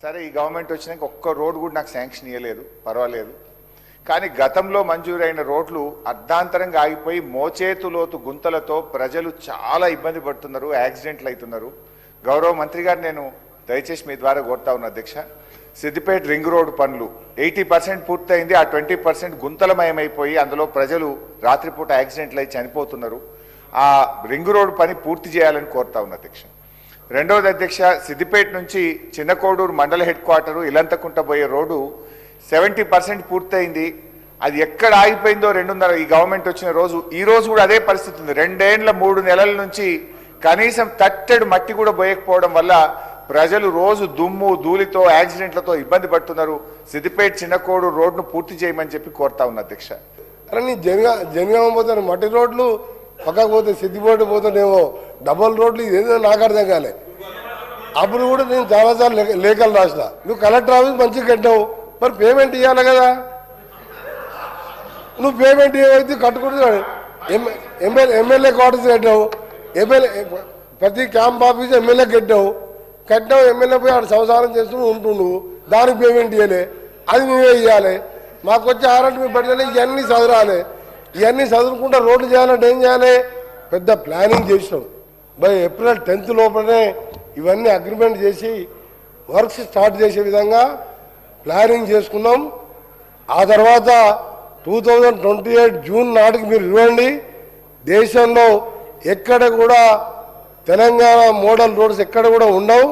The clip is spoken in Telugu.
సరే ఈ గవర్నమెంట్ వచ్చినాక ఒక్క రోడ్ కూడా నాకు శాంక్షన్ ఇవ్వలేదు, పర్వాలేదు. కానీ గతంలో మంజూరైన రోడ్లు అర్ధాంతరంగా ఆగిపోయి మోచేతులోతు గుంతలతో ప్రజలు చాలా ఇబ్బంది పడుతున్నారు, యాక్సిడెంట్లు అవుతున్నారు. గౌరవ మంత్రి గారు నేను దయచేసి మీ ద్వారా కోరుతా ఉన్న అధ్యక్ష, సిద్దిపేట రింగ్ రోడ్డు పనులు 80% పూర్తయింది. ఆ 20% గుంతలమయమైపోయి అందులో ప్రజలు రాత్రిపూట యాక్సిడెంట్లు అయి చనిపోతున్నారు. ఆ రింగ్ రోడ్డు పని పూర్తి చేయాలని కోరుతా ఉన్న అధ్యక్ష. రెండవది అధ్యక్ష, సిద్దిపేట నుంచి చిన్నకోడూరు మండల హెడ్ క్వార్టరు ఇలంతకుంట పోయే రోడ్డు 70% పూర్తయింది. అది ఎక్కడ ఆగిపోయిందో 2.5 ఈ గవర్నమెంట్ వచ్చిన రోజు, ఈ రోజు కూడా అదే పరిస్థితి ఉంది. 2 నెలల నుంచి కనీసం తట్టెడు మట్టి కూడా పోయకపోవడం వల్ల ప్రజలు రోజు దుమ్ము ధూళితో యాక్సిడెంట్లతో ఇబ్బంది పడుతున్నారు. సిద్దిపేట చిన్నకోడూరు రోడ్డును పూర్తి చేయమని చెప్పి కోరుతా ఉన్న అధ్యక్ష. అరే నీ జనగామ పోతాను మట్టి రోడ్లు పక్కకు పోతే సిద్దిపేట పోతానేమో డబల్ రోడ్లు, ఇదేదో నాకు అర్థం కాలే. అప్పుడు కూడా నేను చాలాసార్లు లేఖలు రాసిన, నువ్వు కలెక్టర్ ఆఫీస్ మంచిగా కట్టావు, మరి పేమెంట్ ఇవ్వాలి కదా. నువ్వు పేమెంట్ ఏమైతే కట్టుకుంటున్నాడు. ఎమ్మెల్యే క్వార్టర్స్ కట్టావు, ప్రతి క్యాంప్ ఆఫీస్ ఎమ్మెల్యే కట్టావు, ఎమ్మెల్యే పోయి ఆడ సంసారం చేస్తూ ఉంటుండు, దానికి పేమెంట్ ఇవ్వలే, అది మేమే ఇవ్వాలి. మాకు వచ్చి ఆరంటే మీ పెట్టాలి, ఇవన్నీ చదవాలి. ఇవన్నీ చదువుకుంటా రోడ్లు చేయాలంటే ఏం చేయాలి? పెద్ద ప్లానింగ్ చేసినాం. బై ఏప్రిల్ 10th లోపలనే ఇవన్నీ అగ్రిమెంట్ చేసి వర్క్స్ స్టార్ట్ చేసే విధంగా ప్లానింగ్ చేసుకున్నాం. ఆ తర్వాత 2028 జూన్ నాటికి మీరు ఇవ్వండి. దేశంలో ఎక్కడ కూడా తెలంగాణ మోడల్ రోడ్స్ ఎక్కడ కూడా ఉండవు.